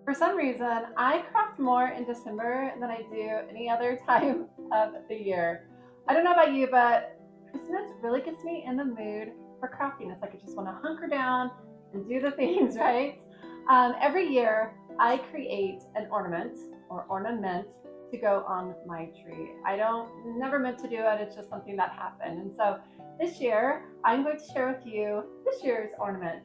For some reason, I craft more in December than I do any other time of the year. I don't know about you, but Christmas really gets me in the mood for crafting. It's like I just want to hunker down and do the things, right? Every year, I create an ornament or ornament to go on my tree. I don't never meant to do it. It's just something that happened. And so this year, I'm going to share with you this year's ornament.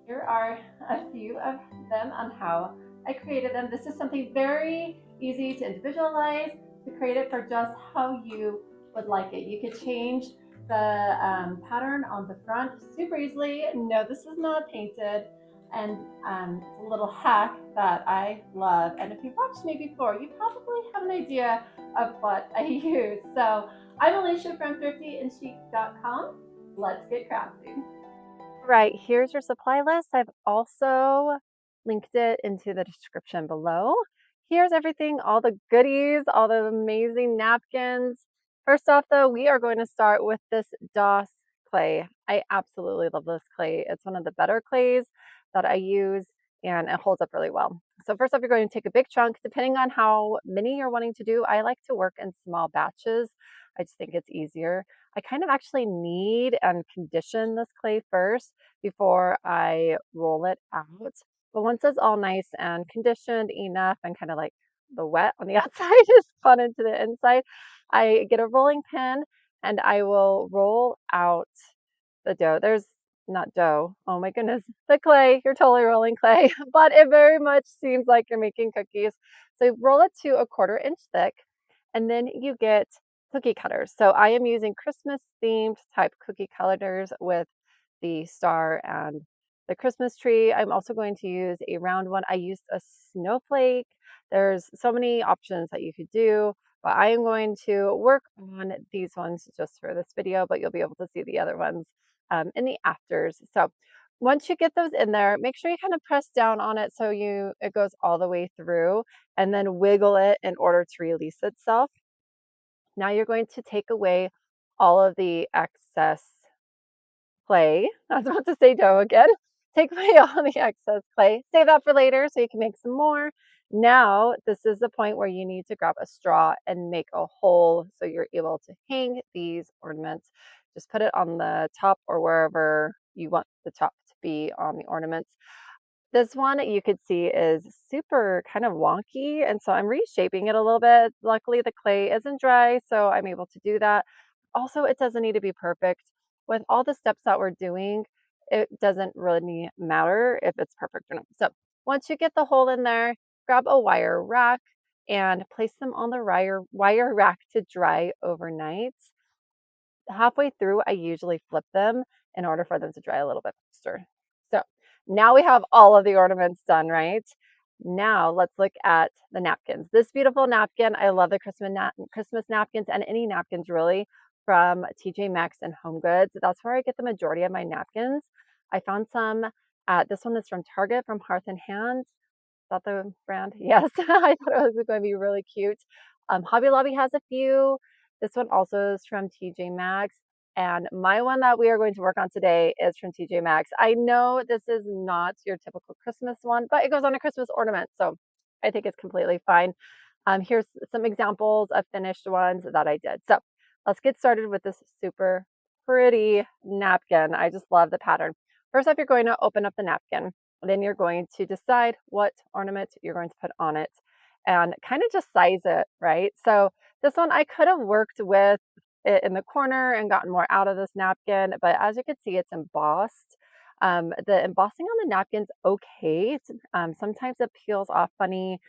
Here are a few of them on how I created them. This is something very easy to individualize, to create it for just how you would like it. You could change the pattern on the front super easily. No, this is not painted. And it's a little hack that I love. And if you've watched me before, you probably have an idea of what I use. So I'm Alicia from thriftyandchic.com. Let's get crafting. Right, here's your supply list. I've also linked it into the description below. Here's everything, all the goodies, all the amazing napkins. First off, though, we are going to start with this DOS clay. I absolutely love this clay. It's one of the better clays that I use, and it holds up really well. So first off, you're going to take a big chunk. Depending on how many you're wanting to do, I like to work in small batches. I just think it's easier. I kind of actually knead and condition this clay first before I roll it out. But once it's all nice and conditioned enough and kind of like the wet on the outside is gone into the inside, I get a rolling pin and I will roll out the dough. There's not dough. Oh my goodness. The clay. You're totally rolling clay, but it very much seems like you're making cookies. So roll it to a 1/4 inch thick and then you get cookie cutters. So I am using Christmas themed type cookie cutters with the star and the Christmas tree. I'm also going to use a round one. I used a snowflake. There's so many options that you could do, but I am going to work on these ones just for this video, but you'll be able to see the other ones in the afters. So once you get those in there, make sure you kind of press down on it so it goes all the way through and then wiggle it in order to release itself. Now you're going to take away all of the excess clay. I was about to say dough again. Take away all the excess clay. Save that for later so you can make some more. Now, this is the point where you need to grab a straw and make a hole so you're able to hang these ornaments. Just put it on the top or wherever you want the top to be on the ornaments. This one you could see is super kind of wonky, and so I'm reshaping it a little bit. Luckily, the clay isn't dry, so I'm able to do that. Also, it doesn't need to be perfect. With all the steps that we're doing, it doesn't really matter if it's perfect or not. So once you get the hole in there, grab a wire rack and place them on the wire rack to dry overnight. Halfway through, I usually flip them in order for them to dry a little bit faster. So now we have all of the ornaments done, right? Now let's look at the napkins. This beautiful napkin, I love the Christmas napkins and any napkins really from TJ Maxx and Home Goods. That's where I get the majority of my napkins. I found some this one is from Target from Hearth and Hand. Is that the brand? Yes, I thought it was going to be really cute. Hobby Lobby has a few. This one also is from TJ Maxx. And my one that we are going to work on today is from TJ Maxx. I know this is not your typical Christmas one, but it goes on a Christmas ornament. So I think it's completely fine. Here's some examples of finished ones that I did. So let's get started with this super pretty napkin. I just love the pattern. First off, you're going to open up the napkin. Then you're going to decide what ornament you're going to put on it and kind of just size it, right? So this one I could have worked with it in the corner and gotten more out of this napkin, but as you can see, it's embossed. The embossing on the napkin's okay. Sometimes it peels off funny,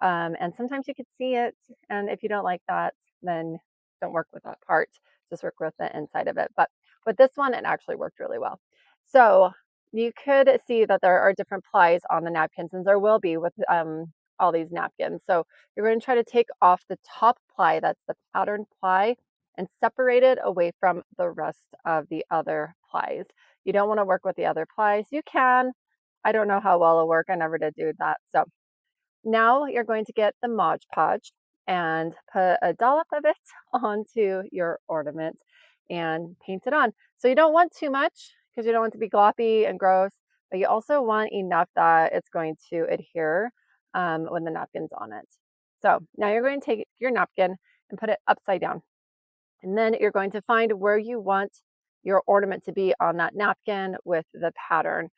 and sometimes you can see it. And if you don't like that, then don't work with that part. Just work with the inside of it. But with this one, it actually worked really well. So you could see that there are different plies on the napkins, and there will be with all these napkins. So you're going to try to take off the top ply, that's the pattern ply, and separate it away from the rest of the other plies. You don't want to work with the other plies. You can. I don't know how well it'll work. I never did do that. So now you're going to get the Mod Podge and put a dollop of it onto your ornament and paint it on. So you don't want too much because you don't want it to be gloppy and gross, but you also want enough that it's going to adhere. with the napkins on it. So now you're going to take your napkin and put it upside down. And then you're going to find where you want your ornament to be on that napkin with the pattern.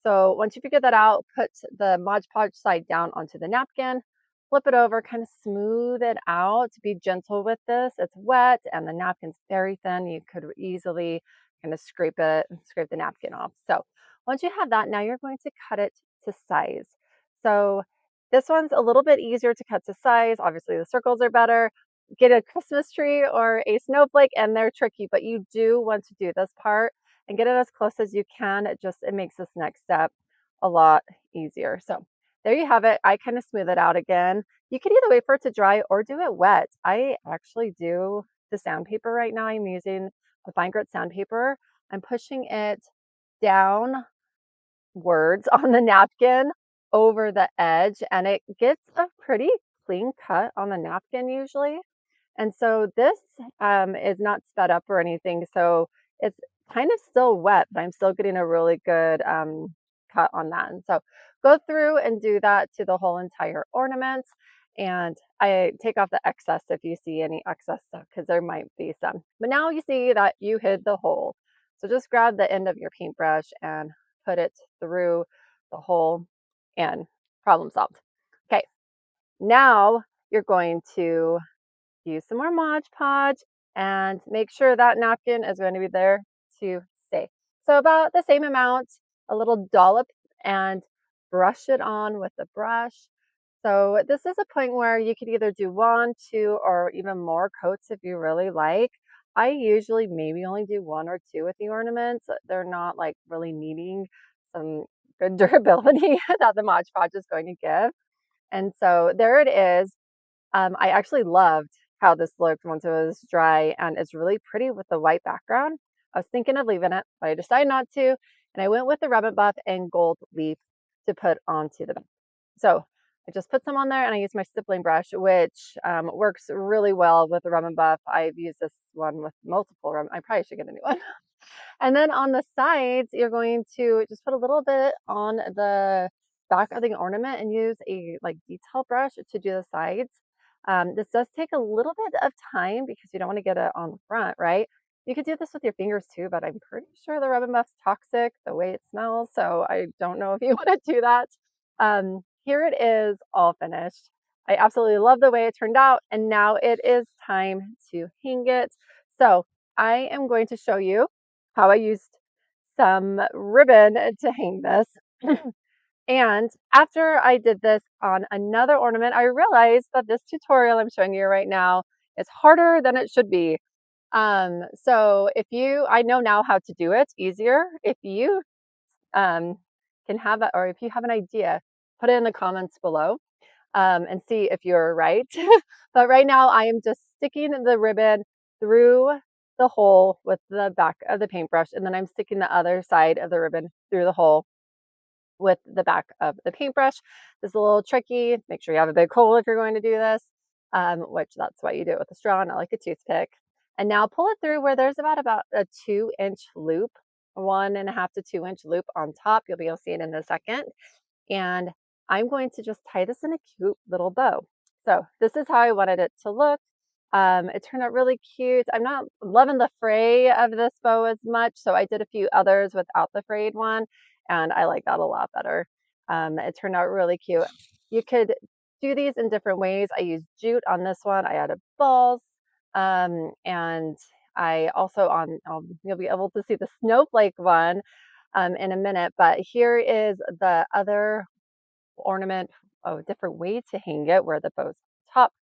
So once you figure that out, put the Mod Podge side down onto the napkin, flip it over, kind of smooth it out. Be gentle with this. It's wet and the napkin's very thin. You could easily kind of scrape the napkin off. So once you have that, now you're going to cut it to size. So this one's a little bit easier to cut to size. Obviously, the circles are better. Get a Christmas tree or a snowflake, and they're tricky, but you do want to do this part and get it as close as you can. It makes this next step a lot easier. So there you have it. I kind of smooth it out again. You could either wait for it to dry or do it wet. I actually do the sandpaper right now. I'm using a fine grit sandpaper. I'm pushing it down words on the napkin over the edge, and it gets a pretty clean cut on the napkin usually. And so this is not sped up or anything, so it's kind of still wet, but I'm still getting a really good cut on that. And so go through and do that to the whole entire ornament. And I take off the excess if you see any excess stuff, because there might be some. But now you see that you hid the hole. So just grab the end of your paintbrush and put it through the hole, and problem solved. Okay, now you're going to use some more Mod Podge and make sure that napkin is going to be there to stay. So about the same amount, a little dollop, and brush it on with the brush. So this is a point where you could either do 1, 2, or even more coats if you really like. I usually maybe only do 1 or 2 with the ornaments. They're not like really needing some good durability that the Mod Podge is going to give. And so there it is. I actually loved how this looked once it was dry, and it's really pretty with the white background. I was thinking of leaving it, but I decided not to, and I went with the rabbit buff and gold leaf to put onto the back. So I just put some on there, and I used my stippling brush, which works really well with the rabbit buff. I've used this one with multiple. I probably should get a new one. And then on the sides, you're going to just put a little bit on the back of the ornament and use a like detail brush to do the sides. This does take a little bit of time because you don't want to get it on the front, right? You could do this with your fingers too, but I'm pretty sure the rubber buff's toxic the way it smells, so I don't know if you want to do that. Here it is all finished. I absolutely love the way it turned out, and now it is time to hang it. So I am going to show you how I used some ribbon to hang this. And after I did this on another ornament, I realized that this tutorial I'm showing you right now is harder than it should be. I know now how to do it easier. If you can have it, or if you have an idea, put it in the comments below and see if you're right. But right now I am just sticking the ribbon through the hole with the back of the paintbrush, and then I'm sticking the other side of the ribbon through the hole with the back of the paintbrush. This is a little tricky. Make sure you have a big hole if you're going to do this, which that's why you do it with a straw, not like a toothpick. And now pull it through where there's about a 2-inch loop, 1.5 to 2-inch loop on top. You'll be able to see it in a second. And I'm going to just tie this in a cute little bow. So this is how I wanted it to look. It turned out really cute. I'm not loving the fray of this bow as much, so I did a few others without the frayed one, and I like that a lot better. It turned out really cute. You could do these in different ways. I used jute on this one. I added balls, and I also you'll be able to see the snowflake one in a minute, but here is the other ornament, a different way to hang it where the bow's top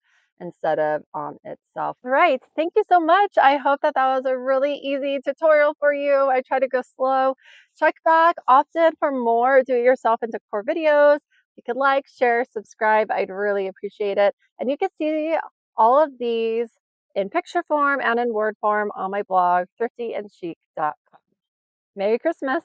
instead of on itself. Right. Thank you so much. I hope that was a really easy tutorial for you. I try to go slow. Check back often for more do-it-yourself and decor videos. You could like, share, subscribe. I'd really appreciate it. And you can see all of these in picture form and in word form on my blog, thriftyandchic.com. Merry Christmas.